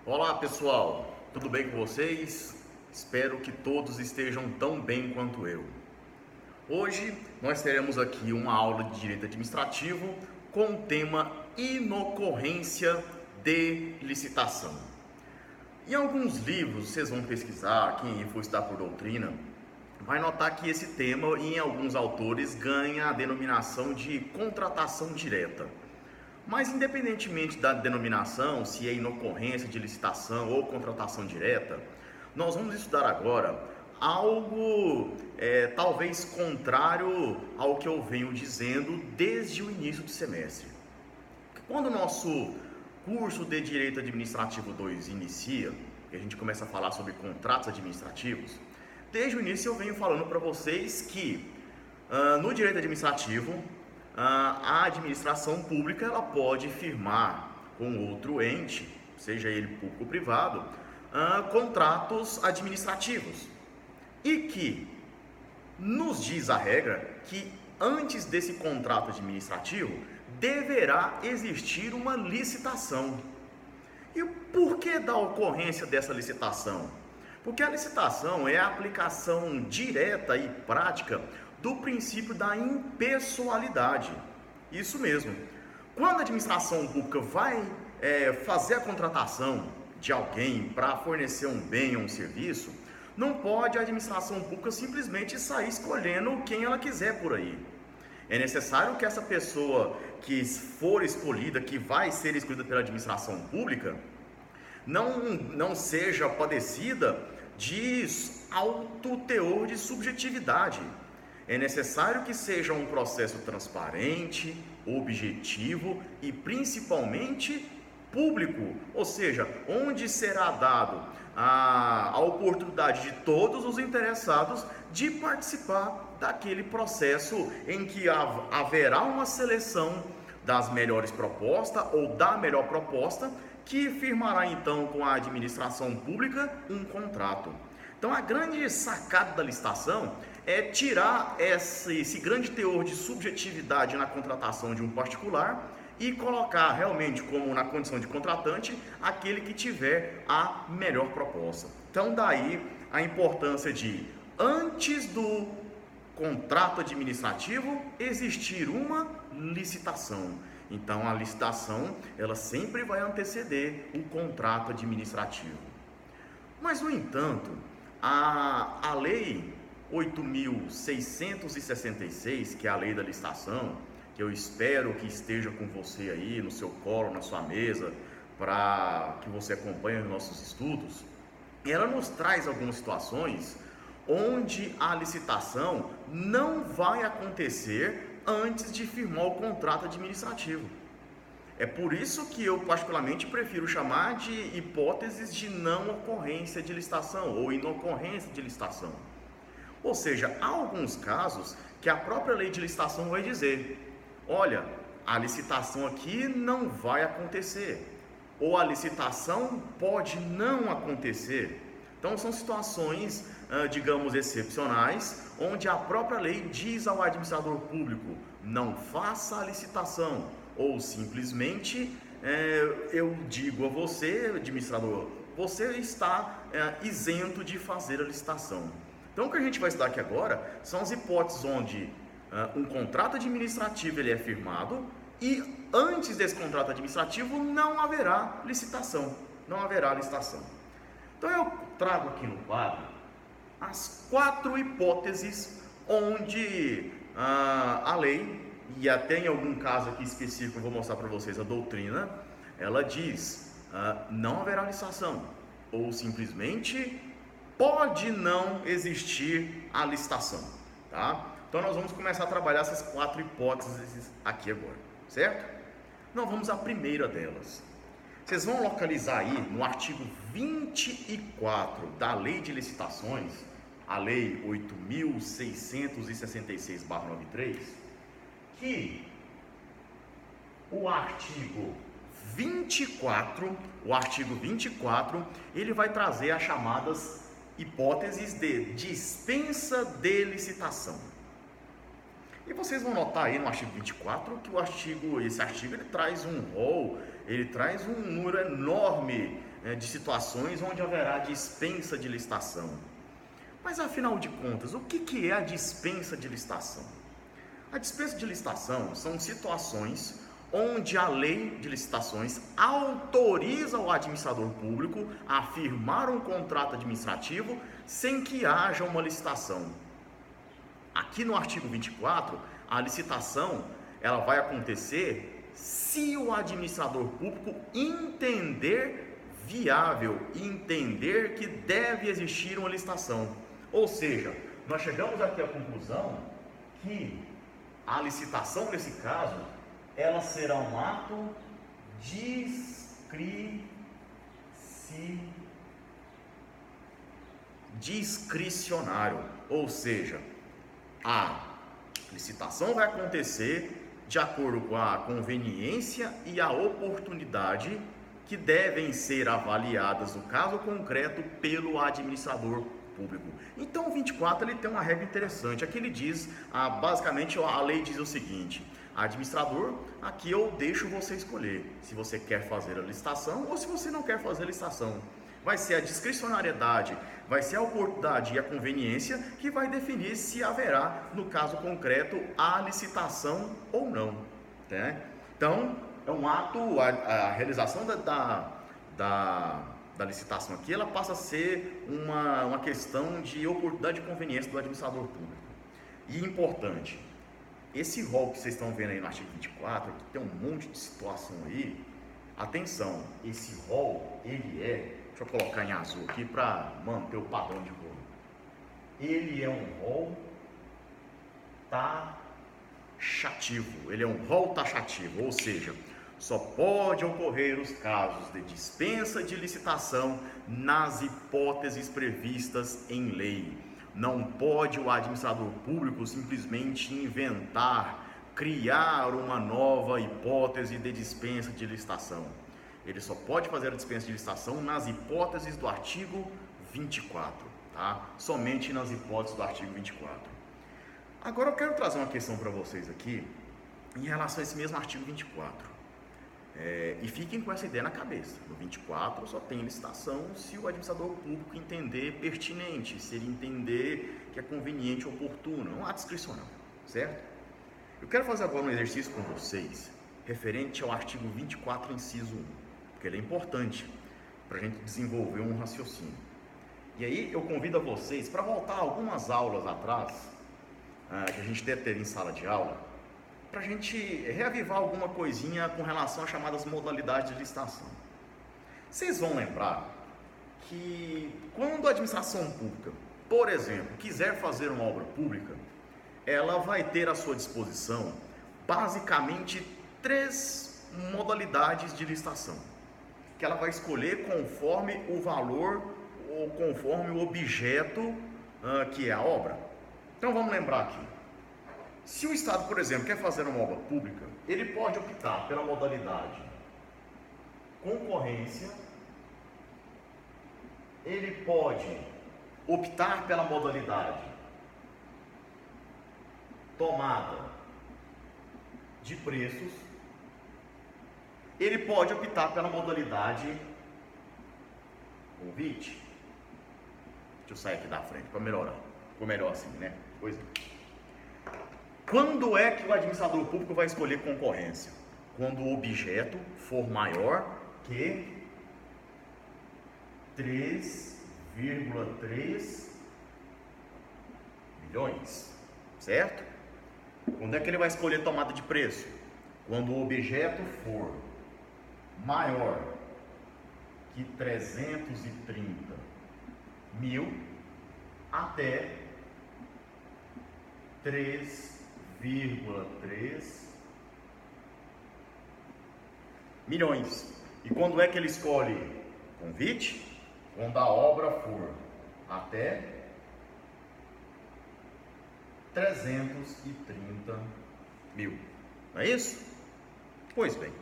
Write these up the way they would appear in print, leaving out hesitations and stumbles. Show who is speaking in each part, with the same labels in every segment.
Speaker 1: Olá pessoal, tudo bem com vocês? Espero que todos estejam tão bem quanto eu. Hoje nós teremos aqui uma aula de Direito Administrativo com o tema inocorrência de licitação. Em alguns livros, vocês vão pesquisar, quem for estudar por doutrina, vai notar que esse tema, em alguns autores, ganha a denominação de contratação direta. Mas independentemente da denominação, se é inocorrência de licitação ou contratação direta, nós vamos estudar agora algo talvez contrário ao que eu venho dizendo desde o início do semestre. Quando o nosso curso de Direito Administrativo 2 inicia, e a gente começa a falar sobre contratos administrativos, desde o início eu venho falando para vocês que no direito administrativo, a administração pública ela pode firmar com outro ente, seja ele público ou privado, contratos administrativos. E que nos diz a regra que antes desse contrato administrativo deverá existir uma licitação. E por que da ocorrência dessa licitação? Porque a licitação é a aplicação direta e prática do princípio da impessoalidade. Isso mesmo. Quando a administração pública vai fazer a contratação de alguém para fornecer um bem ou um serviço, não pode a administração pública simplesmente sair escolhendo quem ela quiser por aí. É necessário que essa pessoa que for escolhida, que vai ser escolhida pela administração pública, não seja padecida de alto teor de subjetividade. É necessário que seja um processo transparente, objetivo e principalmente público, ou seja, onde será dado a oportunidade de todos os interessados de participar daquele processo em que haverá uma seleção das melhores propostas ou da melhor proposta que firmará então com a administração pública um contrato. Então a grande sacada da licitação é tirar esse grande teor de subjetividade na contratação de um particular e colocar realmente como na condição de contratante aquele que tiver a melhor proposta. Então daí a importância de, antes do contrato administrativo, existir uma licitação. Então a licitação ela sempre vai anteceder o contrato administrativo. Mas no entanto, a lei 8.666, que é a lei da licitação, que eu espero que esteja com você aí no seu colo, na sua mesa, para que você acompanhe os nossos estudos, ela nos traz algumas situações onde a licitação não vai acontecer antes de firmar o contrato administrativo. É por isso que eu particularmente prefiro chamar de hipóteses de não ocorrência de licitação ou inocorrência de licitação. Ou seja, há alguns casos que a própria lei de licitação vai dizer: olha, a licitação aqui não vai acontecer, ou a licitação pode não acontecer. Então são situações, digamos, excepcionais, onde a própria lei diz ao administrador público: não faça a licitação, ou simplesmente eu digo a você, administrador, você está isento de fazer a licitação. Então o que a gente vai estudar aqui agora são as hipóteses onde um contrato administrativo ele é firmado e antes desse contrato administrativo não haverá licitação. Não haverá licitação. Então eu trago aqui no quadro as 4 hipóteses onde a lei, e até em algum caso aqui específico eu vou mostrar para vocês a doutrina, ela diz não haverá licitação, ou simplesmente pode não existir a licitação, tá? Então nós vamos começar a trabalhar essas 4 hipóteses aqui agora, certo? Então vamos à primeira delas. Vocês vão localizar aí no artigo 24 da Lei de Licitações, a Lei 8.666/93, que o artigo 24, ele vai trazer as chamadas hipóteses de dispensa de licitação. E vocês vão notar aí no artigo 24 que esse artigo ele traz um rol, ele traz um número enorme de situações onde haverá dispensa de licitação. Mas afinal de contas, o que é a dispensa de licitação? A dispensa de licitação são situações onde a lei de licitações autoriza o administrador público a firmar um contrato administrativo sem que haja uma licitação. Aqui no artigo 24, a licitação ela vai acontecer se o administrador público entender viável, entender que deve existir uma licitação. Ou seja, nós chegamos aqui à conclusão que a licitação, nesse caso, ela será um ato discricionário, ou seja, a licitação vai acontecer de acordo com a conveniência e a oportunidade que devem ser avaliadas no caso concreto pelo administrador público. Então o 24 ele tem uma regra interessante. Aqui ele diz, basicamente a lei diz o seguinte: administrador, aqui eu deixo você escolher se você quer fazer a licitação ou se você não quer fazer a licitação. Vai ser a discricionariedade, vai ser a oportunidade e a conveniência que vai definir se haverá, no caso concreto, a licitação ou não. Né? Então, é um ato, a realização da licitação aqui, ela passa a ser uma questão de oportunidade e conveniência do administrador público. E importante, esse rol que vocês estão vendo aí no artigo 24, que tem um monte de situação aí, atenção, esse rol, ele deixa eu colocar em azul aqui para manter o padrão de cor. Ele é um rol taxativo, ele é um rol taxativo, ou seja, só pode ocorrer os casos de dispensa de licitação nas hipóteses previstas em lei. Não pode o administrador público simplesmente inventar, criar uma nova hipótese de dispensa de licitação. Ele só pode fazer a dispensa de licitação nas hipóteses do artigo 24, tá? Somente nas hipóteses do artigo 24. Agora eu quero trazer uma questão para vocês aqui em relação a esse mesmo artigo 24. E fiquem com essa ideia na cabeça. No 24 só tem licitação se o administrador público entender pertinente, se ele entender que é conveniente, oportuno, não há discricional, certo? Eu quero fazer agora um exercício com vocês referente ao artigo 24, inciso 1, porque ele é importante para a gente desenvolver um raciocínio. E aí eu convido a vocês para voltar algumas aulas atrás, que a gente deve ter em sala de aula, para a gente reavivar alguma coisinha com relação às chamadas modalidades de licitação. Vocês vão lembrar que quando a administração pública, por exemplo, quiser fazer uma obra pública, ela vai ter à sua disposição basicamente 3 modalidades de licitação, que ela vai escolher conforme o valor ou conforme o objeto que é a obra. Então vamos lembrar aqui. Se o Estado, por exemplo, quer fazer uma obra pública, ele pode optar pela modalidade concorrência, ele pode optar pela modalidade tomada de preços, ele pode optar pela modalidade convite. Deixa eu sair aqui da frente para melhorar. Ficou melhor assim, né? Pois é. Quando é que o administrador público vai escolher concorrência? Quando o objeto for maior que 3,3 milhões, certo? Quando é que ele vai escolher tomada de preço? Quando o objeto for maior que 330 mil até 3,3 milhões. E quando é que ele escolhe convite? Quando a obra for até 330 mil. Não é isso? Pois bem.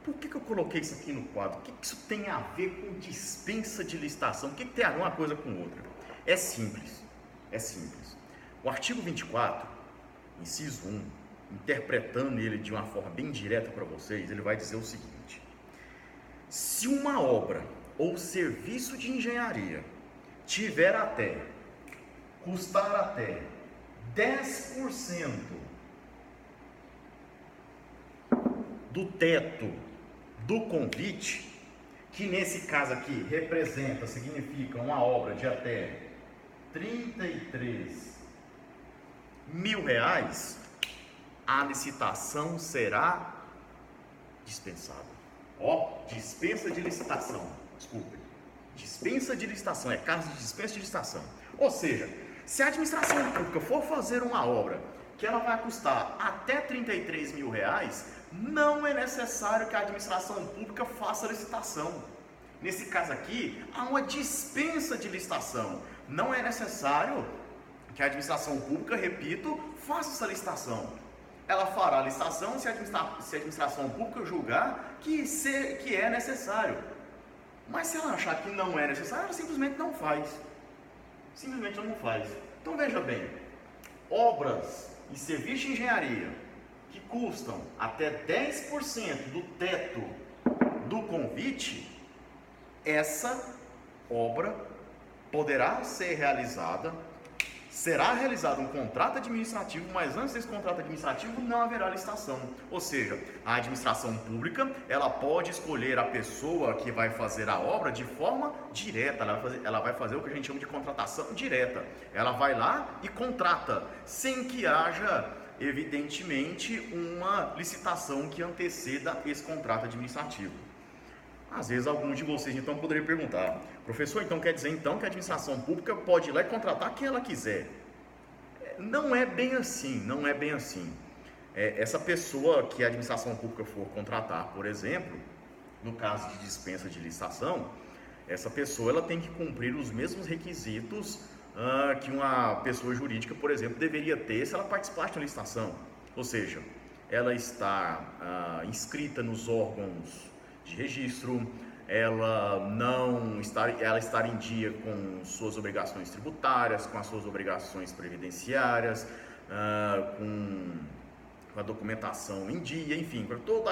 Speaker 1: Por que eu coloquei isso aqui no quadro? O que isso tem a ver com dispensa de licitação? O que tem a ver uma coisa com outra? É simples. É simples. O artigo 24, inciso 1, interpretando ele de uma forma bem direta para vocês, ele vai dizer o seguinte: Se uma obra ou serviço de engenharia custar até 10% do teto do convite, que nesse caso aqui significa uma obra de até R$ 33.000, a licitação será dispensada. Dispensa de licitação, desculpe. Dispensa de licitação, é caso de dispensa de licitação. Ou seja, se a administração pública for fazer uma obra que ela vai custar até R$ 33.000, não é necessário que a administração pública faça licitação. Nesse caso aqui, há uma dispensa de licitação. Não é necessário que a administração pública, repito, faça essa licitação. Ela fará a licitação se a administração pública julgar que é necessário. Mas se ela achar que não é necessário, ela simplesmente não faz. Então veja bem, obras e serviços de engenharia que custam até 10% do teto do convite, essa obra poderá ser realizada, será realizado um contrato administrativo, mas antes desse contrato administrativo não haverá licitação. Ou seja, a administração pública, ela pode escolher a pessoa que vai fazer a obra de forma direta, ela vai fazer o que a gente chama de contratação direta. Ela vai lá e contrata, sem que haja, evidentemente, uma licitação que anteceda esse contrato administrativo. Às vezes alguns de vocês então poderiam perguntar: professor, então quer dizer então que a administração pública pode ir lá e contratar quem ela quiser? Não é bem assim. Essa pessoa que a administração pública for contratar, por exemplo, no caso de dispensa de licitação, essa pessoa ela tem que cumprir os mesmos requisitos que uma pessoa jurídica, por exemplo, deveria ter se ela participasse de uma licitação. Ou seja, ela está inscrita nos órgãos de registro, ela estar em dia com suas obrigações tributárias, com as suas obrigações previdenciárias, com a documentação em dia, enfim, com todo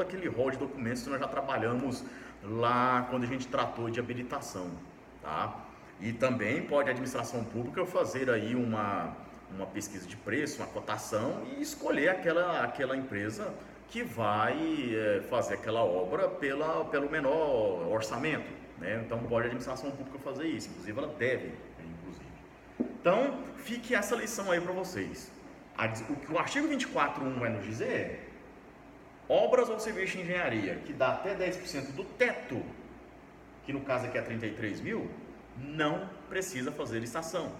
Speaker 1: aquele rol de documentos que nós já trabalhamos lá quando a gente tratou de habilitação, tá? E também pode a administração pública fazer aí uma pesquisa de preço, uma cotação e escolher aquela empresa que vai fazer aquela obra pelo menor orçamento, né? Então pode a administração pública fazer isso, inclusive ela deve, inclusive. Então fique essa lição aí para vocês. O que o artigo 24.1 vai nos dizer é: obras ou serviços de engenharia que dá até 10% do teto, que no caso aqui é 33.000, não precisa fazer licitação.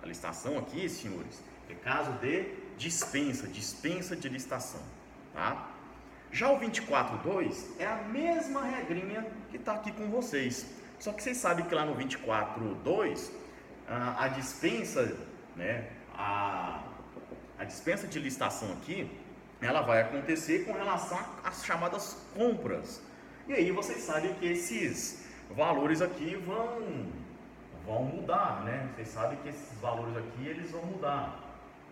Speaker 1: A licitação aqui, senhores, é caso de dispensa de licitação. Tá? Já o 24.2 é a mesma regrinha que está aqui com vocês, só que vocês sabem que lá no 24.2 a dispensa, né, a dispensa de licitação aqui, ela vai acontecer com relação às chamadas compras. E aí vocês sabem que esses valores aqui vão mudar, né? Vocês sabem que esses valores aqui eles vão mudar.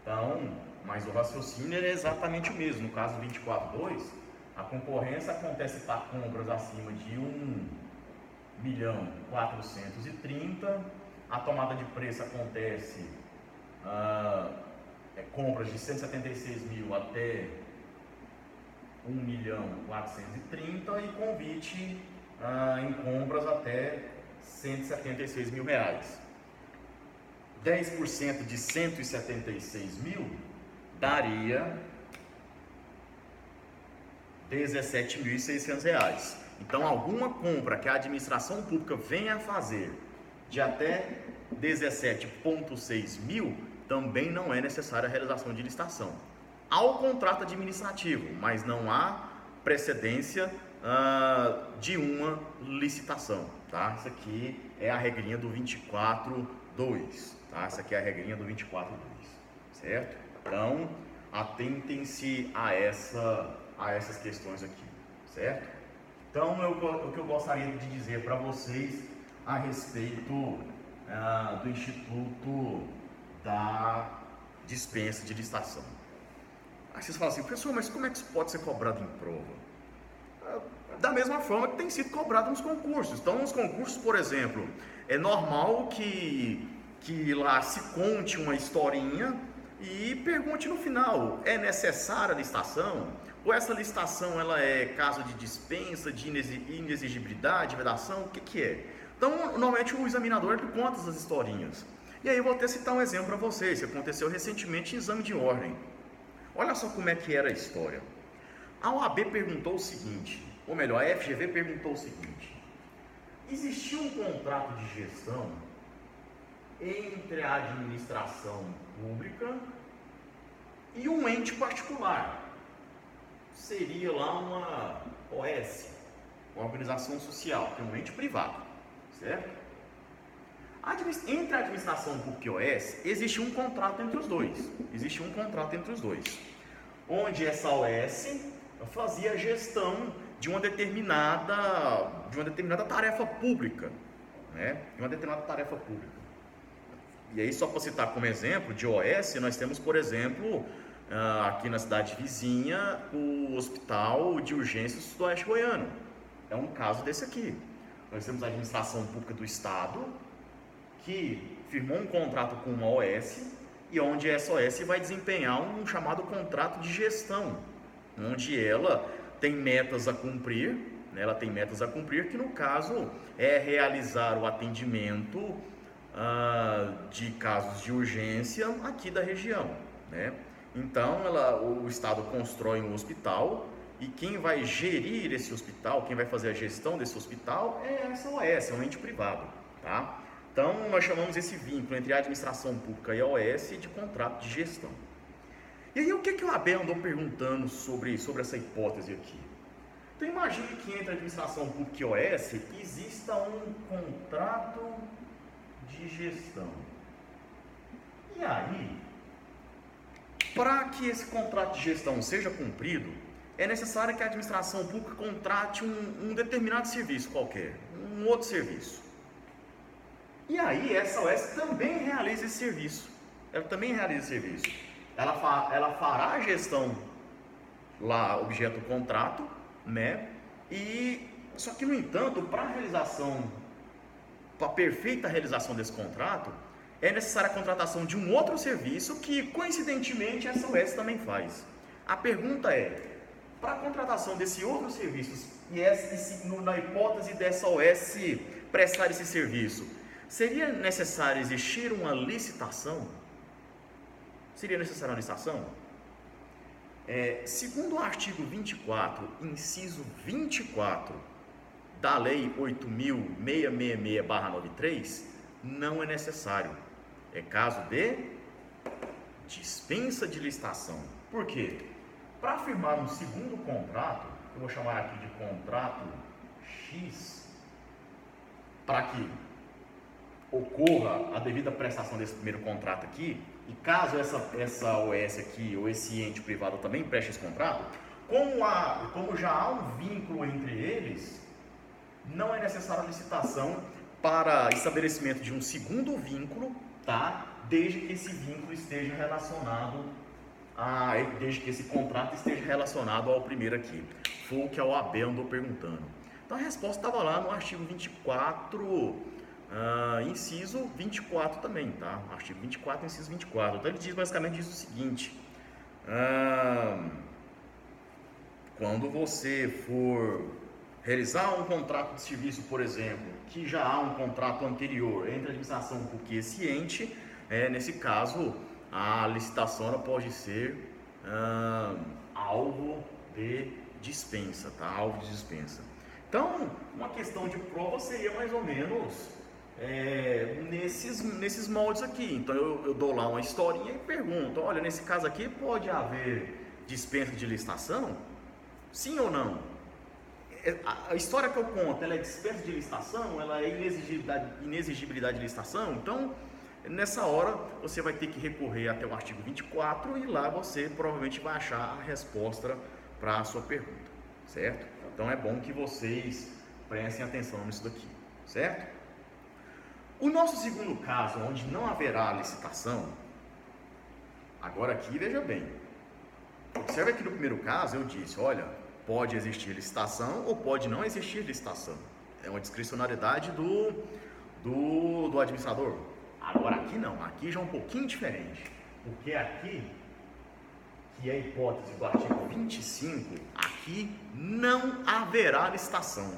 Speaker 1: Então, mas o raciocínio é exatamente o mesmo. No caso 24.2, a concorrência acontece para compras acima de 1.430.000, a tomada de preço acontece compras de 176.000 até 1.430.000 e convite em compras até R$ 176.000. 10% de 176.000 daria R$ 17.600. Então, alguma compra que a administração pública venha a fazer de até 17,6 mil, também não é necessária a realização de licitação. Há o contrato administrativo, mas não há precedência de uma licitação, tá? Isso aqui é a regrinha do 24.2, tá? Essa aqui é a regrinha do 24.2, certo? Então, atentem-se a essas questões aqui, certo? Então, o que eu gostaria de dizer para vocês a respeito do Instituto da Dispensa de Licitação. Aí vocês falam assim: professor, mas como é que isso pode ser cobrado em prova? da mesma forma que tem sido cobrado nos concursos. Então, nos concursos, por exemplo, é normal que lá se conte uma historinha e pergunte no final: é necessária a licitação? Ou essa licitação ela é caso de dispensa, de inexigibilidade, vedação? O que é? Então, normalmente o examinador conta essas historinhas. E aí eu vou até citar um exemplo para vocês, que aconteceu recentemente em exame de ordem. Olha só como é que era a história. A OAB perguntou o seguinte, ou melhor, a FGV perguntou o seguinte: existia um contrato de gestão entre a administração pública e um ente particular? Seria lá uma OS, uma organização social, que é um ente privado, certo? Entre a administração pública e a OS, existe um contrato entre os dois. Existe um contrato entre os dois, onde essa OS fazia a gestão de uma determinada tarefa pública, né? De uma determinada tarefa pública. E aí, só para citar como exemplo de OS, nós temos, por exemplo, aqui na cidade vizinha, o Hospital de Urgências do Oeste Goiano. É um caso desse aqui. Nós temos a administração pública do Estado, que firmou um contrato com uma OS, e onde essa OS vai desempenhar um chamado contrato de gestão, onde ela tem metas a cumprir, né? Ela tem metas a cumprir, que no caso é realizar o atendimento de casos de urgência aqui da região, né? Então o Estado constrói um hospital, e quem vai gerir esse hospital, quem vai fazer a gestão desse hospital é essa OS, é um ente privado, tá? Então nós chamamos esse vínculo entre a administração pública e a OS de contrato de gestão. E aí o que o AB andou perguntando sobre essa hipótese aqui? Então imagine que entre a administração pública e a OS exista um contrato de gestão. E aí, para que esse contrato de gestão seja cumprido, é necessário que a administração pública contrate um determinado serviço qualquer, um outro serviço. E aí essa OS também realiza esse serviço. Ela fará a gestão lá, objeto do contrato, né? Só que, no entanto, para a perfeita realização desse contrato, é necessária a contratação de um outro serviço que, coincidentemente, essa OS também faz. A pergunta é: para a contratação desse outro serviço, na hipótese dessa OS prestar esse serviço, seria necessário existir uma licitação? Seria necessária uma licitação? Segundo o artigo 24, inciso 24 da Lei 8.666/93, não é necessário. É caso de dispensa de licitação. Por quê? Para firmar um segundo contrato, eu vou chamar aqui de contrato X, para que ocorra a devida prestação desse primeiro contrato aqui, e caso essa OS aqui ou esse ente privado também preste esse contrato, como já há um vínculo entre eles, não é necessária a licitação para estabelecimento de um segundo vínculo, tá? Desde que esse vínculo esteja relacionado desde que esse contrato esteja relacionado ao primeiro aqui. Foi o que a OAB andou perguntando. Então a resposta estava lá no artigo 24, inciso 24 também, tá? Artigo 24, inciso 24. Então ele diz basicamente o seguinte: quando você for realizar um contrato de serviço, por exemplo, que já há um contrato anterior entre a administração pública e esse ente, nesse caso, a licitação ela pode ser alvo de dispensa, tá? Alvo de dispensa. Então, uma questão de prova seria mais ou menos nesses moldes aqui. Então, eu dou lá uma historinha e pergunto: olha, nesse caso aqui pode haver dispensa de licitação? Sim ou não? A história que eu conto, ela é dispensa de licitação? Ela é inexigibilidade de licitação? Então, nessa hora, você vai ter que recorrer até o artigo 24 e lá você provavelmente vai achar a resposta para a sua pergunta, certo? Então, é bom que vocês prestem atenção nisso daqui, certo? O nosso segundo caso, onde não haverá licitação, agora aqui, veja bem, observe que no primeiro caso eu disse: olha, Pode existir licitação ou pode não existir licitação. É uma discricionariedade do administrador. Agora aqui não, aqui já é um pouquinho diferente. Porque aqui, que é a hipótese do artigo 25, aqui não haverá licitação.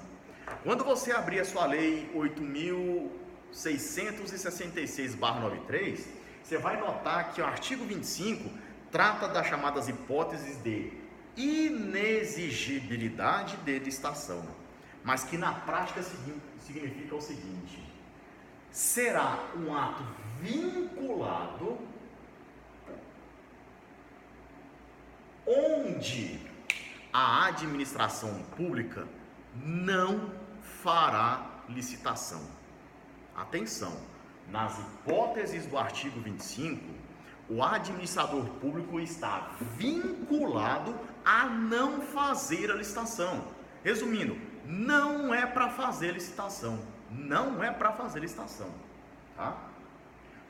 Speaker 1: Quando você abrir a sua lei 8.666/93, você vai notar que o artigo 25 trata das chamadas hipóteses de inexigibilidade de licitação, mas que na prática significa o seguinte: será um ato vinculado onde a administração pública não fará licitação. Atenção, nas hipóteses do artigo 25, o administrador público está vinculado a não fazer a licitação. Resumindo, não é para fazer licitação. Não é para fazer licitação. Tá?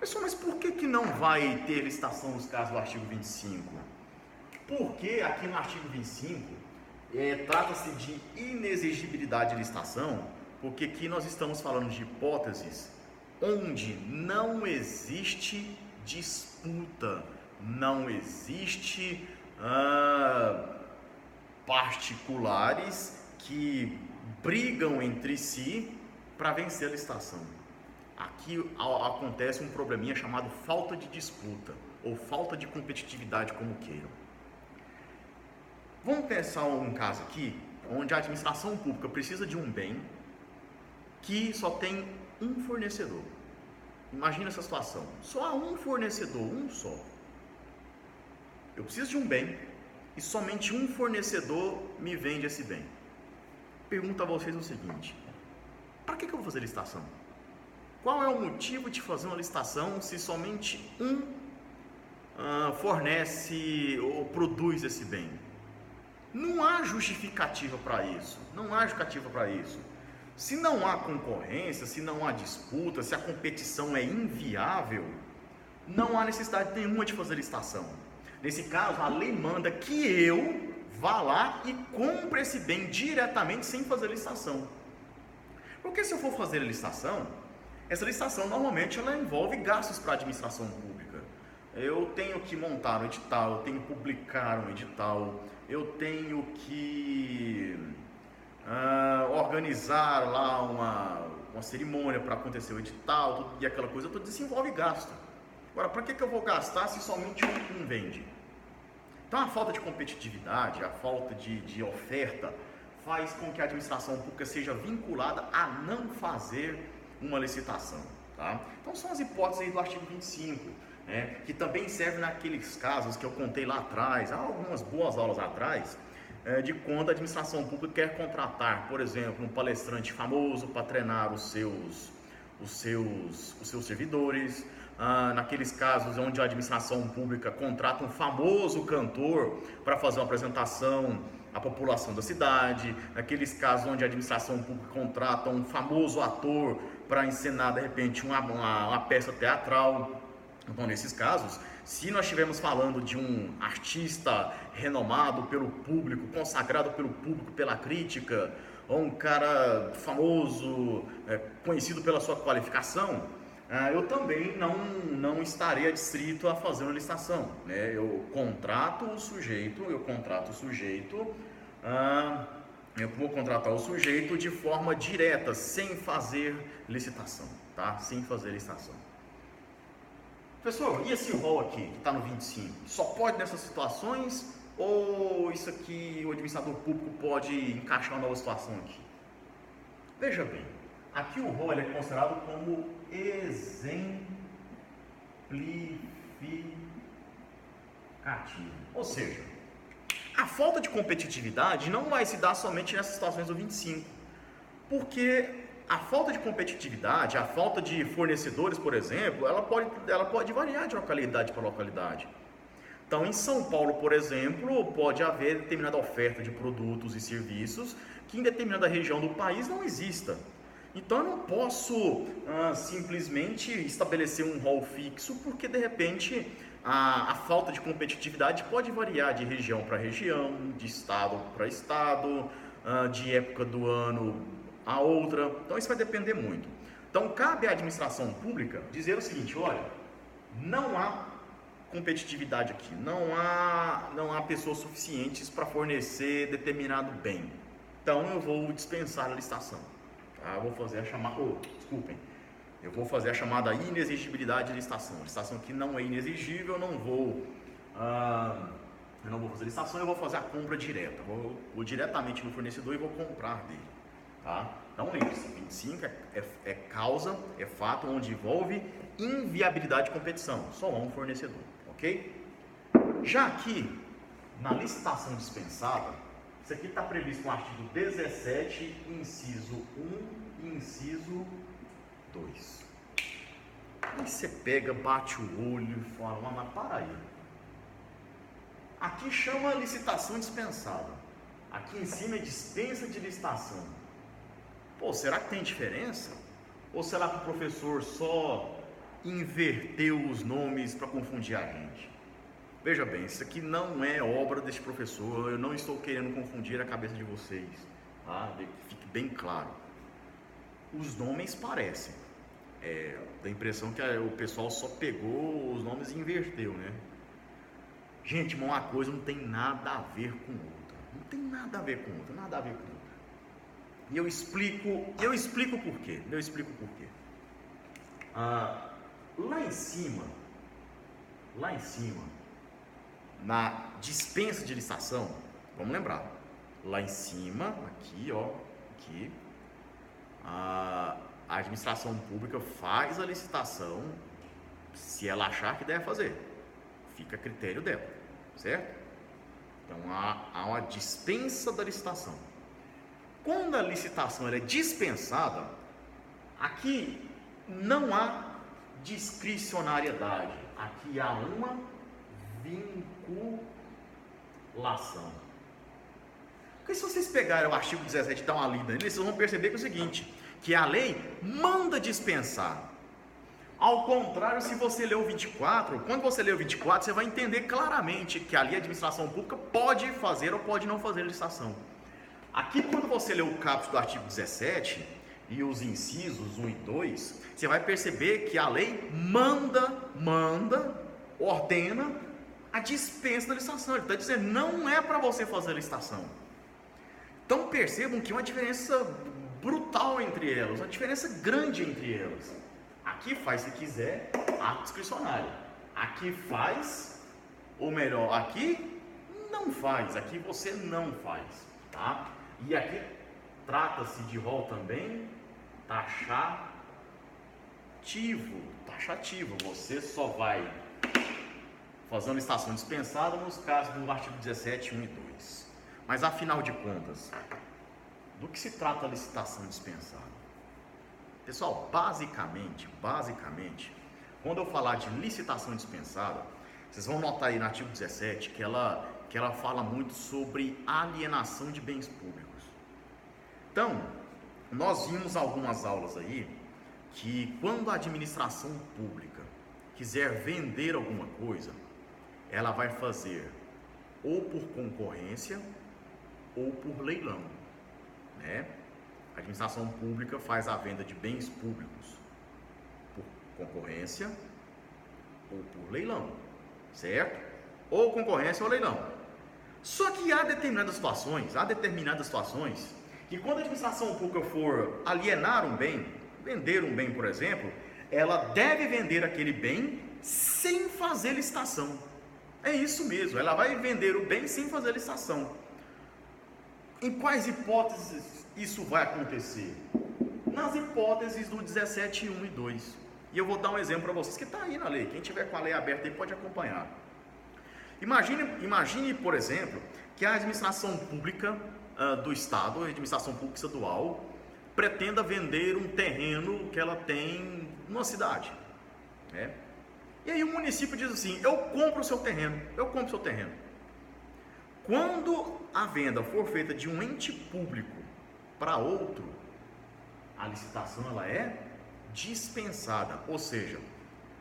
Speaker 1: Pessoal, mas por que não vai ter licitação nos casos do artigo 25? Porque aqui no artigo 25 trata-se de inexigibilidade de licitação, porque aqui nós estamos falando de hipóteses onde não existe disputa, não existe particulares que brigam entre si para vencer a licitação. Aqui acontece um probleminha chamado falta de disputa ou falta de competitividade, como queiram. Vamos pensar um caso aqui onde a administração pública precisa de um bem que só tem um fornecedor. Imagina essa situação, só há um fornecedor, um só. Eu preciso de um bem e somente um fornecedor me vende esse bem. Pergunto a vocês o seguinte: para que eu vou fazer licitação? Qual é o motivo de fazer uma licitação se somente um fornece ou produz esse bem? Não há justificativa para isso. Não há justificativa para isso. Se não há concorrência, se não há disputa, se a competição é inviável, não há necessidade nenhuma de fazer licitação. Nesse caso, a lei manda que eu vá lá e compre esse bem diretamente sem fazer licitação. Porque se eu for fazer a licitação, essa licitação normalmente ela envolve gastos para a administração pública. Eu tenho que montar um edital, eu tenho que publicar um edital, eu tenho que organizar lá uma cerimônia para acontecer o edital, tudo, e aquela coisa toda, isso envolve gasto. Agora, para que eu vou gastar se somente um vende? Então, a falta de competitividade, a falta de oferta, faz com que a administração pública seja vinculada a não fazer uma licitação. Tá? Então, são as hipóteses aí do artigo 25. Que também serve naqueles casos que eu contei lá atrás, há algumas boas aulas atrás, de quando a administração pública quer contratar, por exemplo, um palestrante famoso para treinar os seus servidores, naqueles casos onde a administração pública contrata um famoso cantor para fazer uma apresentação à população da cidade, naqueles casos onde a administração pública contrata um famoso ator para encenar de repente uma peça teatral. Então, nesses casos, se nós estivermos falando de um artista renomado pelo público, consagrado pelo público, pela crítica, ou um cara famoso, conhecido pela sua qualificação, eu também não estarei adstrito a fazer uma licitação. Eu contrato o sujeito, eu vou contratar o sujeito de forma direta, sem fazer licitação, tá? Sem fazer licitação. Pessoal, e esse rol aqui, que está no 25, só pode nessas situações ou isso aqui o administrador público pode encaixar uma nova situação aqui? Veja bem, aqui o rol é considerado como exemplificativo, ou seja, a falta de competitividade não vai se dar somente nessas situações do 25, porque a falta de competitividade, a falta de fornecedores, por exemplo, ela pode variar de localidade para localidade. Então, em São Paulo, por exemplo, pode haver determinada oferta de produtos e serviços que em determinada região do país não exista. Então, eu não posso simplesmente estabelecer um rol fixo, porque de repente a falta de competitividade pode variar de região para região, de estado para estado, de época do ano a outra. Então isso vai depender muito. Então cabe à administração pública dizer o seguinte: olha, não há competitividade aqui, não há pessoas suficientes para fornecer determinado bem. Então eu vou dispensar a licitação. Tá? Eu vou fazer a chamada, eu vou fazer a chamada inexigibilidade de licitação. A licitação que não é inexigível, eu não vou fazer licitação, eu vou fazer a compra direta. Vou diretamente no fornecedor e vou comprar dele. Tá? Então lembre-se, 25 é causa, é fato onde envolve inviabilidade de competição. Só há um fornecedor, ok? Já aqui, na licitação dispensada, isso aqui está previsto no artigo 17, inciso 1 e inciso 2. Aí você pega, bate o olho e fala: mas para aí. Aqui chama licitação dispensada. Aqui em cima é dispensa de licitação. Pô, será que tem diferença? Ou será que o professor só inverteu os nomes para confundir a gente? Veja bem, isso aqui não é obra deste professor. Eu não estou querendo confundir a cabeça de vocês, tá? Fique bem claro. Os nomes parecem. Dá a impressão que o pessoal só pegou os nomes e inverteu, né? Gente, uma coisa não tem nada a ver com outra. Não tem nada a ver com outra, nada a ver com outra. E eu explico por quê. Lá em cima, na dispensa de licitação, vamos lembrar, lá em cima, aqui, a administração pública faz a licitação se ela achar que deve fazer, fica a critério dela, certo? Então há uma dispensa da licitação. Quando a licitação é dispensada, aqui não há discricionariedade, aqui há uma vinculação. Porque se vocês pegarem o artigo 17 e dar uma lida nele, vocês vão perceber que é o seguinte, que a lei manda dispensar. Ao contrário, se você ler o 24, quando você ler o 24, você vai entender claramente que ali a administração pública pode fazer ou pode não fazer licitação. Aqui, quando você lê o caput do artigo 17 e os incisos 1 e 2, você vai perceber que a lei ordena a dispensa da licitação. Ele está dizendo, não é para você fazer a licitação. Então percebam que uma diferença brutal entre elas, uma diferença grande entre elas. Aqui faz, se quiser, ato discricionário. Aqui faz, ou melhor, aqui não faz, aqui você não faz, tá? E aqui trata-se de rol também taxativo. Você só vai fazer uma licitação dispensada nos casos do artigo 17, 1 e 2. Mas afinal de contas, do que se trata a licitação dispensada? Pessoal, basicamente, quando eu falar de licitação dispensada, vocês vão notar aí no artigo 17 que ela fala muito sobre alienação de bens públicos. Então, nós vimos algumas aulas aí que quando a administração pública quiser vender alguma coisa, ela vai fazer ou por concorrência ou por leilão, né? A administração pública faz a venda de bens públicos por concorrência ou por leilão, certo? Ou concorrência ou leilão. Só que há determinadas situações que quando a administração pública for alienar um bem, vender um bem, por exemplo, ela deve vender aquele bem sem fazer licitação. É isso mesmo, ela vai vender o bem sem fazer licitação. Em quais hipóteses isso vai acontecer? Nas hipóteses do 17, 1 e 2. E eu vou dar um exemplo para vocês que está aí na lei. Quem tiver com a lei aberta aí pode acompanhar. Imagine, por exemplo, que a administração pública do Estado, a administração pública estadual, pretenda vender um terreno que ela tem numa cidade, né? E aí o município diz assim, eu compro o seu terreno. Quando a venda for feita de um ente público para outro, a licitação ela é dispensada, ou seja,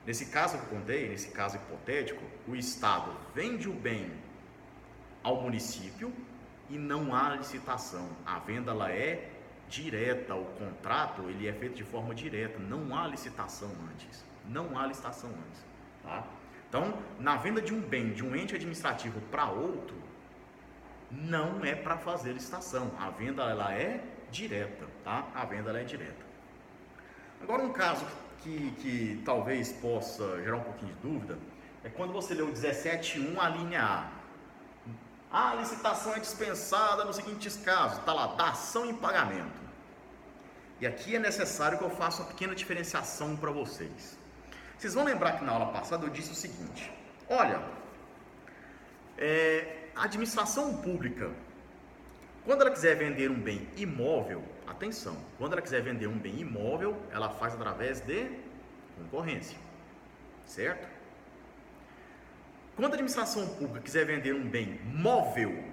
Speaker 1: Nesse caso que eu contei, nesse caso hipotético, o Estado vende o bem ao município e não há licitação. A venda ela é direta, o contrato ele é feito de forma direta, não há licitação antes. Não há licitação antes, tá? Então, na venda de um bem de um ente administrativo para outro, não é para fazer licitação. A venda ela é direta, tá? A venda ela é direta. Agora, um caso que talvez possa gerar um pouquinho de dúvida é quando você lê o 17.1, a linha A. A licitação é dispensada nos seguintes casos, está lá, dação em pagamento. E aqui é necessário que eu faça uma pequena diferenciação para vocês. Vocês vão lembrar que na aula passada eu disse o seguinte: olha, a administração pública, quando ela quiser vender um bem imóvel, atenção, quando ela quiser vender um bem imóvel, ela faz através de concorrência, certo? Quando a administração pública quiser vender um bem móvel,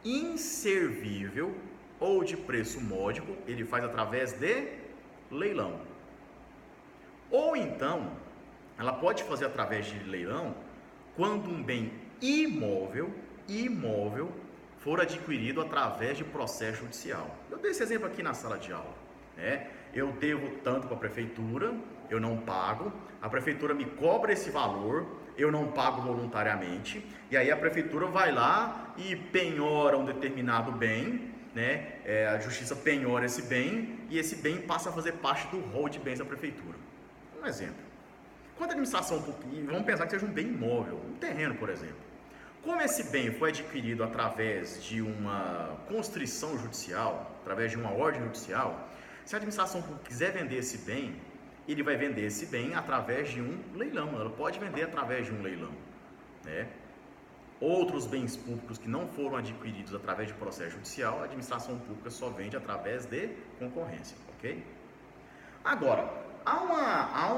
Speaker 1: inservível ou de preço módico, ele faz através de leilão. Ou então, ela pode fazer através de leilão quando um bem imóvel for adquirido através de processo judicial. Eu dei esse exemplo aqui na sala de aula, né? Eu devo tanto para a prefeitura, eu não pago, a prefeitura me cobra esse valor, eu não pago voluntariamente, e aí a prefeitura vai lá e penhora um determinado bem, né? A justiça penhora esse bem e esse bem passa a fazer parte do rol de bens da prefeitura. Um exemplo. Quando a administração pública, vamos pensar que seja um bem imóvel, um terreno, por exemplo. Como esse bem foi adquirido através de uma constrição judicial, através de uma ordem judicial, se a administração pública quiser vender esse bem, ele vai vender esse bem através de um leilão. Ela pode vender através de um leilão, né? Outros bens públicos que não foram adquiridos através de processo judicial, a administração pública só vende através de concorrência, ok? Agora, há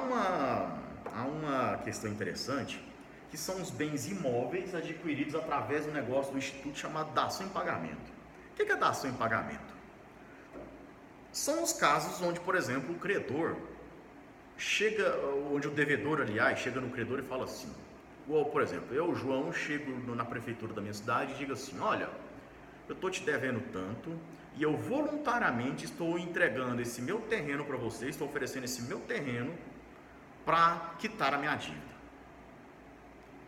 Speaker 1: uma questão interessante, que são os bens imóveis adquiridos através do negócio do instituto chamado dação em pagamento. O que é dação em pagamento? São os casos onde, por exemplo, o credor onde o devedor, aliás, chega no credor e fala assim, igual, por exemplo, eu, João, chego na prefeitura da minha cidade e digo assim: olha, eu estou te devendo tanto e eu voluntariamente estou entregando esse meu terreno para você, estou oferecendo esse meu terreno para quitar a minha dívida.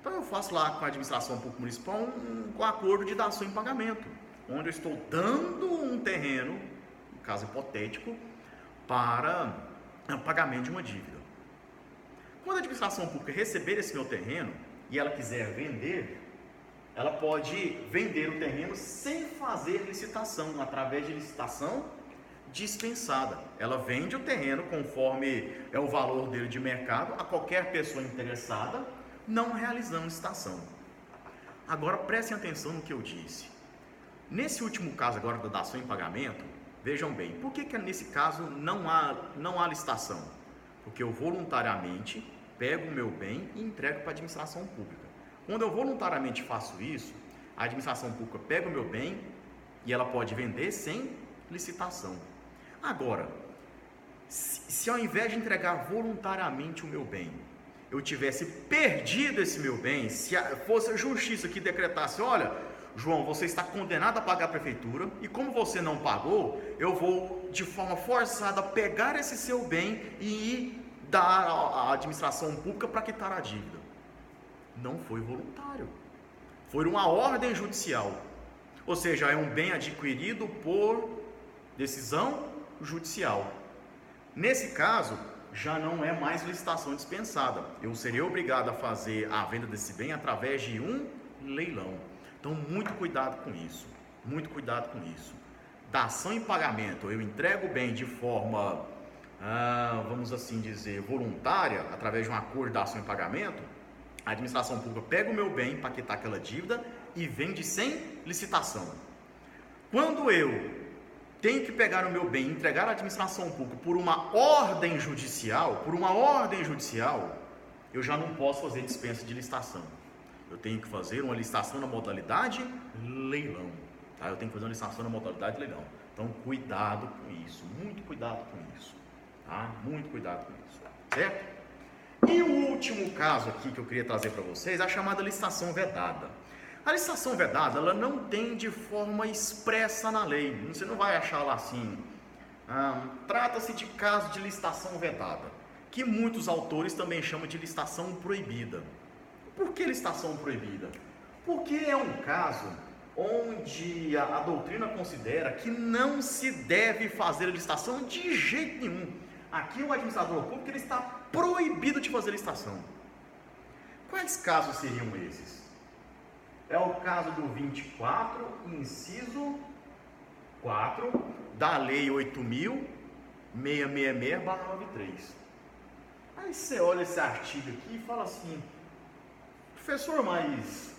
Speaker 1: Então eu faço lá com a administração pública municipal um acordo de dação em pagamento, onde eu estou dando um terreno, no caso hipotético, para pagamento de uma dívida. Quando a administração pública receber esse meu terreno e ela quiser vender, ela pode vender o terreno sem fazer licitação, através de licitação dispensada. Ela vende o terreno conforme é o valor dele de mercado a qualquer pessoa interessada, não realizando licitação. Agora prestem atenção no que eu disse. Nesse último caso agora da dação em pagamento, vejam bem, por que nesse caso não há licitação? Porque eu voluntariamente pego o meu bem e entrego para a administração pública. Quando eu voluntariamente faço isso, a administração pública pega o meu bem e ela pode vender sem licitação. Agora, se ao invés de entregar voluntariamente o meu bem, eu tivesse perdido esse meu bem, se fosse a justiça que decretasse: olha, João, você está condenado a pagar a prefeitura e como você não pagou, eu vou de forma forçada pegar esse seu bem e dar à administração pública para quitar a dívida. Não foi voluntário, foi uma ordem judicial, ou seja, é um bem adquirido por decisão judicial. Nesse caso, já não é mais licitação dispensada, eu serei obrigado a fazer a venda desse bem através de um leilão. Então, muito cuidado com isso, muito cuidado com isso. Dação em pagamento, eu entrego o bem de forma, vamos assim dizer, voluntária, através de um acordo de dação em pagamento, a administração pública pega o meu bem para quitar aquela dívida e vende sem licitação. Quando eu tenho que pegar o meu bem e entregar à administração pública por uma ordem judicial, eu já não posso fazer dispensa de licitação. Eu tenho que fazer uma licitação na modalidade leilão, tá? Eu tenho que fazer uma licitação na modalidade leilão. Então, cuidado com isso, muito cuidado com isso, tá? Muito cuidado com isso, certo? E o último caso aqui que eu queria trazer para vocês é a chamada licitação vedada. A licitação vedada, ela não tem de forma expressa na lei, você não vai achar lá assim, trata-se de caso de licitação vedada, que muitos autores também chamam de licitação proibida. Por que licitação proibida? Porque é um caso onde a doutrina considera que não se deve fazer a licitação de jeito nenhum. Aqui o administrador público ele está proibido de fazer licitação. Quais casos seriam esses? É o caso do 24, inciso 4, da Lei 8.666/93. Aí você olha esse artigo aqui e fala assim, professor, mas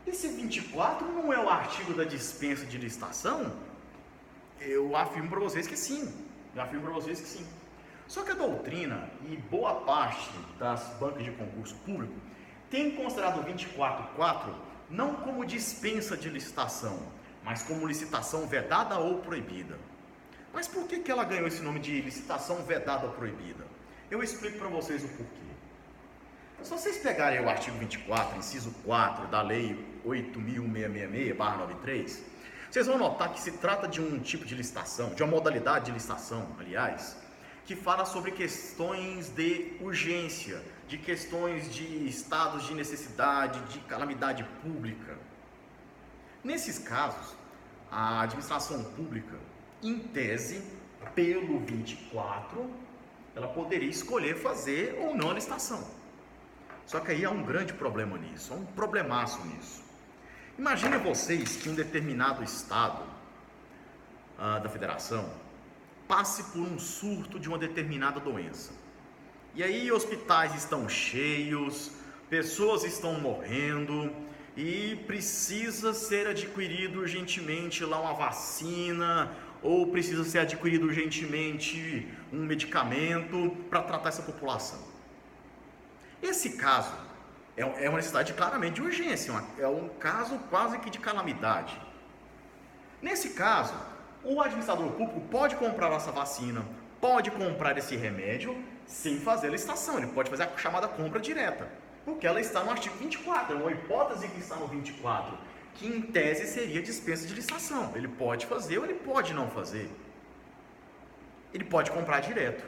Speaker 1: esse 24 não é o artigo da dispensa de licitação? Eu afirmo para vocês que sim. Só que a doutrina e boa parte das bancas de concurso público tem considerado o 24.4 não como dispensa de licitação, mas como licitação vedada ou proibida. Mas por que ela ganhou esse nome de licitação vedada ou proibida? Eu explico para vocês o porquê. Se vocês pegarem o artigo 24, inciso 4 da Lei 8.666/93, vocês vão notar que se trata de um tipo de licitação, de uma modalidade de licitação, aliás, que fala sobre questões de urgência, de questões de estados de necessidade, de calamidade pública. Nesses casos, a administração pública, em tese, pelo 24, ela poderia escolher fazer ou não a licitação. Só que aí há um grande problema nisso, há um problemaço nisso. Imaginem vocês que um determinado estado da federação passe por um surto de uma determinada doença. E aí hospitais estão cheios, pessoas estão morrendo e precisa ser adquirido urgentemente lá uma vacina ou precisa ser adquirido urgentemente um medicamento para tratar essa população. Esse caso é uma necessidade claramente de urgência, é um caso quase que de calamidade. Nesse caso, o administrador público pode comprar essa vacina, pode comprar esse remédio sem fazer a licitação, ele pode fazer a chamada compra direta, porque ela está no artigo 24, é uma hipótese que está no 24, que em tese seria dispensa de licitação. Ele pode fazer ou ele pode não fazer. Ele pode comprar direto,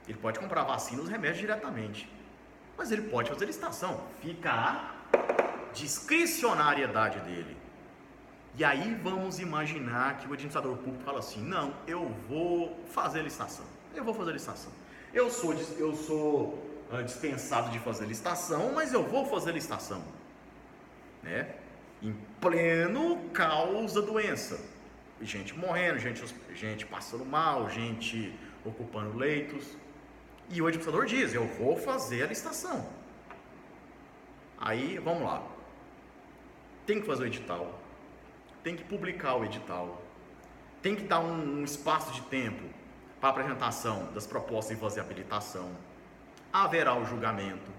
Speaker 1: ele pode comprar a vacina e os remédios diretamente, mas ele pode fazer licitação, fica a discricionariedade dele. E aí vamos imaginar que o administrador público fala assim, não, eu vou fazer licitação, eu sou dispensado de fazer licitação, mas eu vou fazer licitação, né? Em pleno caos da doença, gente morrendo, gente passando mal, gente ocupando leitos, e o administrador diz, eu vou fazer a licitação. Aí, vamos lá, tem que fazer o edital, tem que publicar o edital, tem que dar um espaço de tempo para a apresentação das propostas e fazer a habilitação, haverá o julgamento,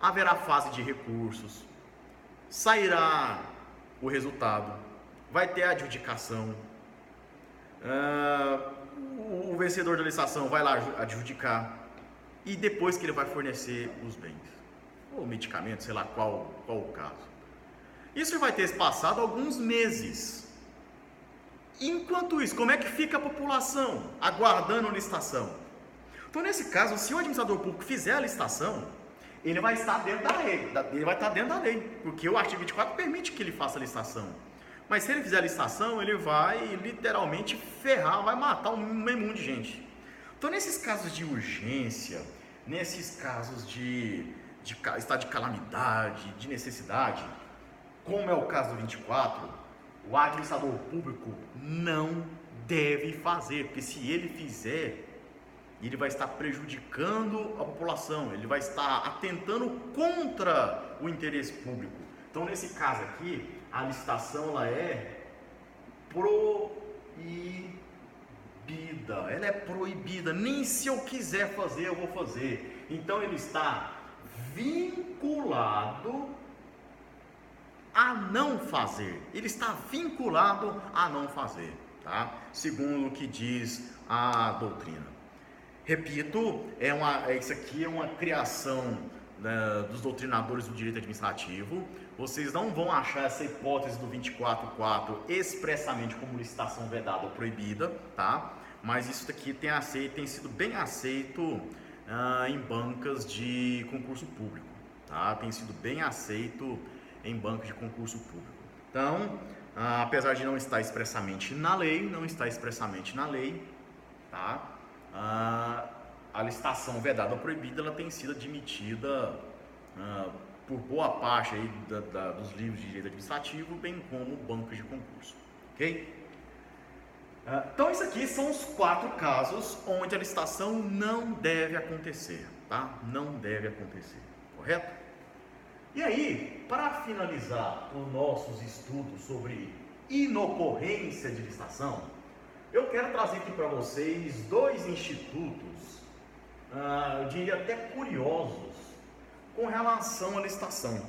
Speaker 1: haverá fase de recursos, sairá o resultado, vai ter a adjudicação, o vencedor da licitação vai lá adjudicar e depois que ele vai fornecer os bens, ou medicamentos, sei lá qual o caso. Isso vai ter passado alguns meses. Enquanto isso, como é que fica a população aguardando a licitação? Então, nesse caso, se o administrador público fizer a licitação, ele vai estar dentro da lei, porque o artigo 24 permite que ele faça a licitação. Mas se ele fizer a licitação, ele vai literalmente ferrar, vai matar um mundo de gente. Então, nesses casos de urgência, nesses casos de estado de calamidade, de necessidade, como é o caso do 24, o administrador público não deve fazer, porque se ele fizer, ele vai estar prejudicando a população, ele vai estar atentando contra o interesse público. Então, nesse caso aqui, a licitação ela é proibida, nem se eu quiser fazer, eu vou fazer. Então, ele está vinculado a não fazer, tá? Segundo o que diz a doutrina. Repito, isso aqui é uma criação, né, dos doutrinadores do direito administrativo. Vocês não vão achar essa hipótese do 24.4 expressamente como licitação vedada ou proibida, tá? Mas isso daqui tem sido bem aceito em bancas de concurso público, tá? Tem sido bem aceito em bancas de concurso público. Então, apesar de não estar expressamente na lei, tá? A licitação vedada ou proibida, ela tem sido admitida por boa parte aí dos livros de direito administrativo, bem como bancos de concurso, ok? Então, isso aqui são os 4 casos onde a licitação não deve acontecer, tá? Não deve acontecer, correto? E aí, para finalizar os nossos estudos sobre inocorrência de licitação, eu quero trazer aqui para vocês 2 institutos, eu diria até curiosos, com relação à licitação,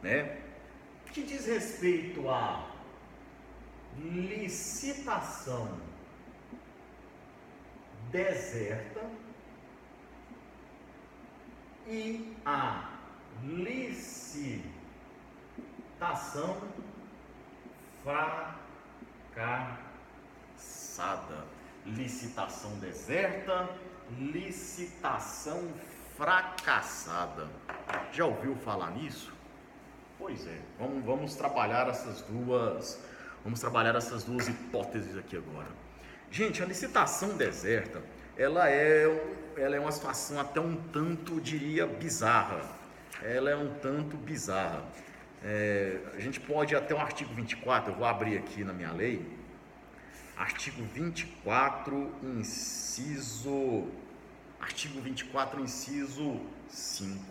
Speaker 1: né? Que diz respeito à licitação deserta e a licitação fracassada. Licitação deserta, licitação fracassada. Já ouviu falar nisso? Pois é, vamos trabalhar essas duas hipóteses aqui agora. Gente, a licitação deserta, ela é uma situação até um tanto, diria, bizarra. Ela é um tanto bizarra. A gente pode ir até o artigo 24, eu vou abrir aqui na minha lei. Artigo 24, inciso 5.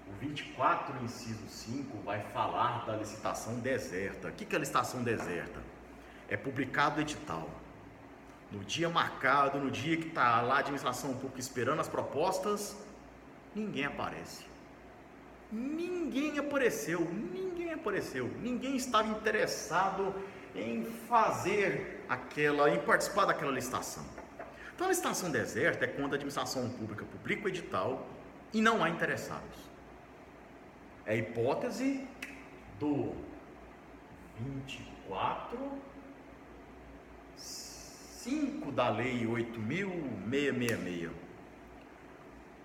Speaker 1: O 24, inciso 5, vai falar da licitação deserta. O que é a licitação deserta? É publicado o edital. No dia marcado, no dia que está lá a administração pública esperando as propostas, ninguém aparece. Ninguém apareceu. Ninguém estava interessado em em participar daquela licitação. Então, a licitação deserta é quando a administração pública publica o edital e não há interessados. É a hipótese do 24.5 da Lei 8.666.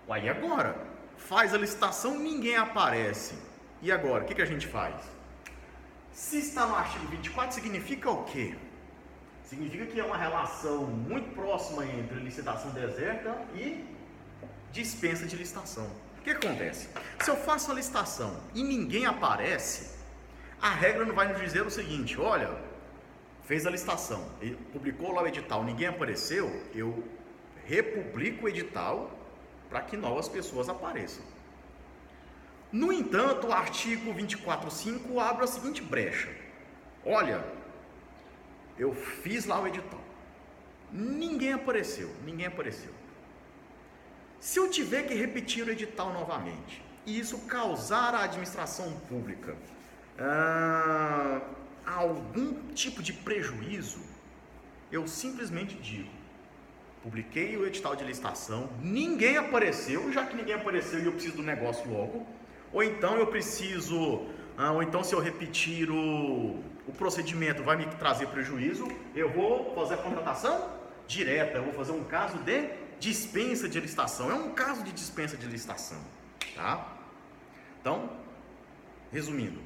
Speaker 1: Aí agora, faz a licitação, ninguém aparece. E agora, o que a gente faz? Se está no artigo 24, significa o quê? Significa que é uma relação muito próxima entre licitação deserta e dispensa de licitação. O que acontece? Se eu faço a licitação e ninguém aparece, a regra não vai nos dizer o seguinte: olha, fez a licitação, publicou lá o edital, ninguém apareceu, eu republico o edital para que novas pessoas apareçam. No entanto, o artigo 24.5 abre a seguinte brecha: olha, eu fiz lá o edital, ninguém apareceu. Se eu tiver que repetir o edital novamente, e isso causar à administração pública algum tipo de prejuízo, eu simplesmente digo: publiquei o edital de licitação, ninguém apareceu, já que ninguém apareceu e eu preciso do negócio logo, ou então se eu repetir o procedimento vai me trazer prejuízo, eu vou fazer a contratação direta, eu vou fazer um caso de dispensa de licitação. É um caso de dispensa de licitação, tá? Então, resumindo,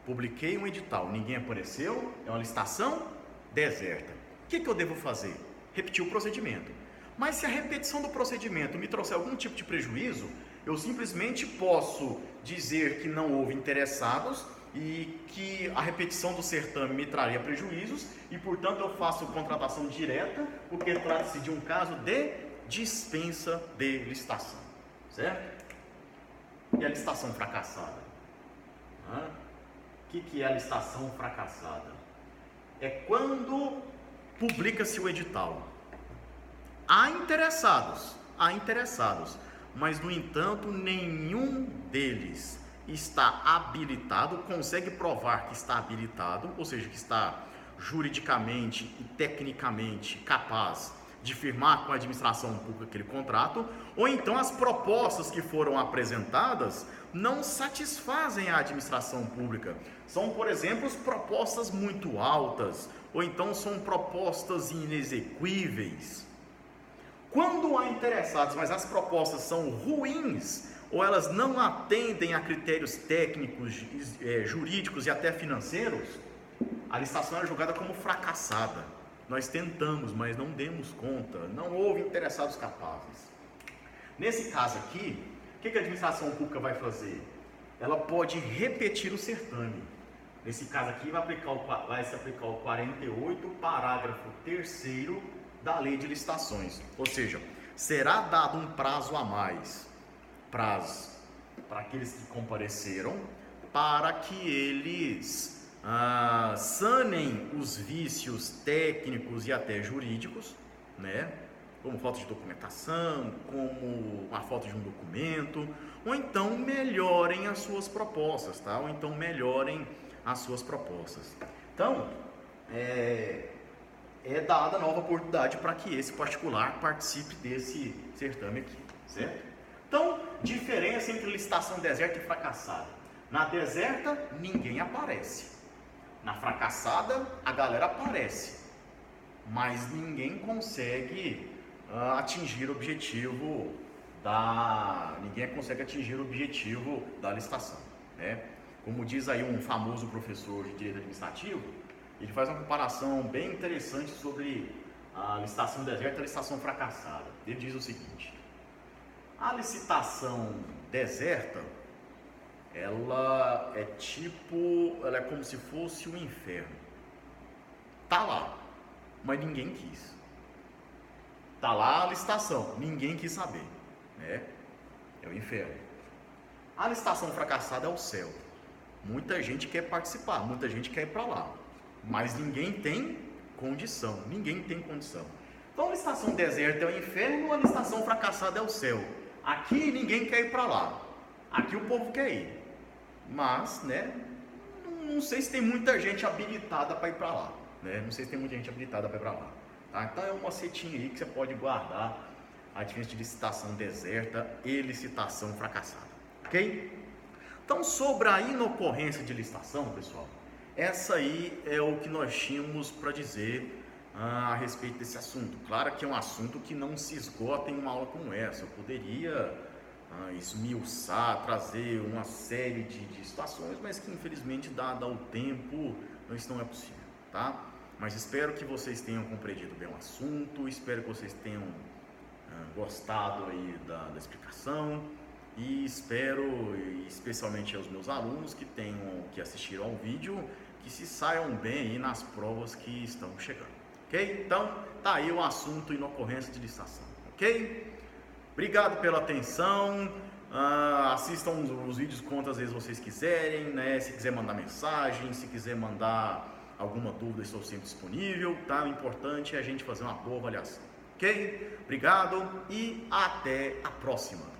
Speaker 1: publiquei um edital, ninguém apareceu, é uma licitação deserta. O que eu devo fazer? Repetir o procedimento. Mas se a repetição do procedimento me trouxer algum tipo de prejuízo, eu simplesmente posso dizer que não houve interessados e que a repetição do certame me traria prejuízos e, portanto, eu faço contratação direta, porque trata-se de um caso de dispensa de licitação, certo? E a licitação fracassada? O que é a licitação fracassada? É quando publica-se o edital. Há interessados, mas, no entanto, nenhum deles está habilitado, consegue provar que está habilitado, ou seja, que está juridicamente e tecnicamente capaz de firmar com a administração pública aquele contrato, ou então as propostas que foram apresentadas não satisfazem a administração pública. São, por exemplo, propostas muito altas, ou então são propostas inexequíveis. Quando há interessados, mas as propostas são ruins, ou elas não atendem a critérios técnicos, jurídicos e até financeiros, a licitação é julgada como fracassada. Nós tentamos, mas não demos conta, não houve interessados capazes. Nesse caso aqui, o que a administração pública vai fazer? Ela pode repetir o certame. Nesse caso aqui vai se aplicar o 48, parágrafo 3º da Lei de Licitações. Ou seja, será dado um prazo a mais para aqueles que compareceram, para que eles sanem os vícios técnicos e até jurídicos, né? Como falta de documentação, como a falta de um documento, ou então melhorem as suas propostas, tá? Ou então melhorem as suas propostas. Então, é dada nova oportunidade para que esse particular participe desse certame aqui, certo? Então, diferença entre licitação deserta e fracassada. Na deserta, ninguém aparece. Na fracassada, a galera aparece, mas ninguém consegue atingir o objetivo da licitação, né? Como diz aí um famoso professor de direito administrativo, ele faz uma comparação bem interessante sobre a licitação deserta e a licitação fracassada. Ele diz o seguinte: a licitação deserta, ela é como se fosse um inferno. Tá lá, mas ninguém quis. Tá lá a licitação, ninguém quis saber, né? É o inferno. A licitação fracassada é o céu. Muita gente quer participar, muita gente quer ir para lá, mas ninguém tem condição. Então a licitação deserta é o inferno, a licitação fracassada é o céu. Aqui ninguém quer ir para lá. Aqui o povo quer ir. Mas, né, não sei se tem muita gente habilitada para ir para lá, né? Tá? Então é uma setinha aí que você pode guardar a diferença de licitação deserta e licitação fracassada, ok? Então, sobre a inocorrência de licitação, pessoal, essa aí é o que nós tínhamos para dizer a respeito desse assunto. Claro que é um assunto que não se esgota em uma aula como essa. Eu poderia esmiuçar, trazer uma série de situações, mas que infelizmente, dado o tempo, isso não é possível, tá? Mas espero que vocês tenham compreendido bem o assunto, espero que vocês tenham gostado aí da explicação, e espero, especialmente aos meus alunos que assistiram ao vídeo, que se saiam bem aí nas provas que estão chegando, ok? Então, tá aí o assunto inocorrência de licitação, ok? Obrigado pela atenção, assistam os vídeos quantas vezes vocês quiserem, né? Se quiser mandar mensagem, se quiser mandar alguma dúvida, estou sempre disponível, tá? O importante é a gente fazer uma boa avaliação, ok? Obrigado e até a próxima!